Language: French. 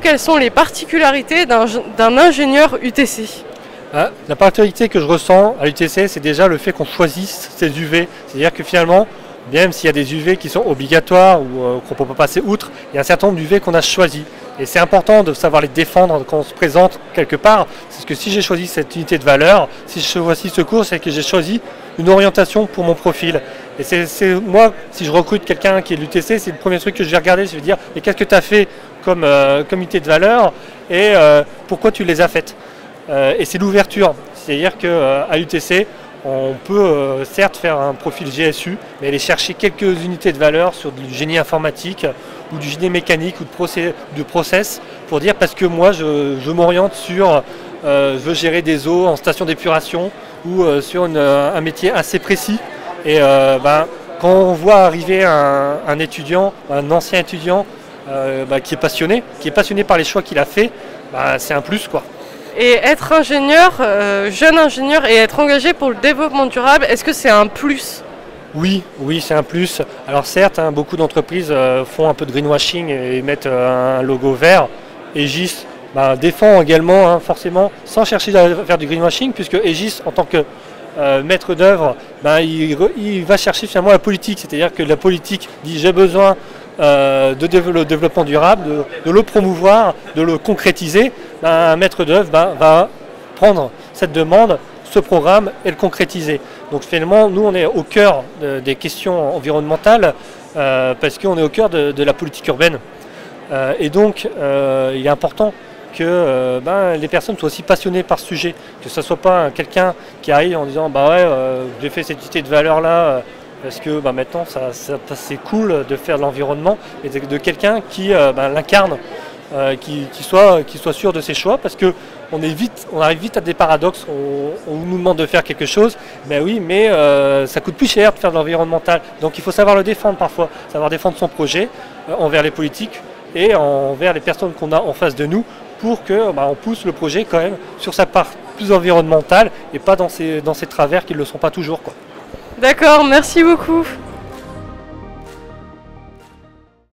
quelles sont les particularités d'un ingénieur UTC? La particularité que je ressens à l'UTC, c'est déjà le fait qu'on choisisse ces UV. C'est-à-dire que finalement, même s'il y a des UV qui sont obligatoires ou qu'on ne peut pas passer outre, il y a un certain nombre d'UV qu'on a choisi. Et c'est important de savoir les défendre quand on se présente quelque part. Parce que si j'ai choisi cette unité de valeur, si je choisis ce cours, c'est que j'ai choisi une orientation pour mon profil. Et c'est moi, si je recrute quelqu'un qui est de l'UTC, c'est le premier truc que je vais regarder. Je vais dire, mais qu'est-ce que tu as fait comme unité de valeur et pourquoi tu les as faites. Et c'est l'ouverture. C'est-à-dire qu'à l'UTC, on peut certes faire un profil GSU, mais aller chercher quelques unités de valeur sur du génie informatique ou du génie mécanique ou de process pour dire parce que moi je m'oriente sur, je veux gérer des eaux en station d'épuration ou sur un métier assez précis. Et quand on voit arriver un étudiant, un ancien étudiant qui est passionné par les choix qu'il a fait, c'est un plus quoi. Et être ingénieur, jeune ingénieur et être engagé pour le développement durable, est-ce que c'est un plus? Oui, c'est un plus. Alors certes, beaucoup d'entreprises font un peu de greenwashing et mettent un logo vert. Aegis défend également, forcément, sans chercher à faire du greenwashing, puisque Aegis, en tant que maître d'œuvre, il va chercher finalement la politique. C'est-à-dire que la politique dit j'ai besoin de développement durable, de le promouvoir, de le concrétiser. Un maître d'œuvre va prendre cette demande, ce programme et le concrétiser. Donc finalement, nous on est au cœur des questions environnementales parce qu'on est au cœur de la politique urbaine. Et donc il est important que les personnes soient aussi passionnées par ce sujet, que ce ne soit pas quelqu'un qui arrive en disant j'ai fait cette unité de valeur là parce que maintenant c'est cool de faire de l'environnement, et de quelqu'un qui l'incarne, qui soit sûr de ses choix, parce que on arrive vite à des paradoxes. On nous demande de faire quelque chose, mais ça coûte plus cher de faire de l'environnemental. Donc il faut savoir le défendre parfois, savoir défendre son projet envers les politiques et envers les personnes qu'on a en face de nous, pour que on pousse le projet quand même sur sa part plus environnementale et pas dans ses travers qui ne le sont pas toujours quoi. D'accord, merci beaucoup.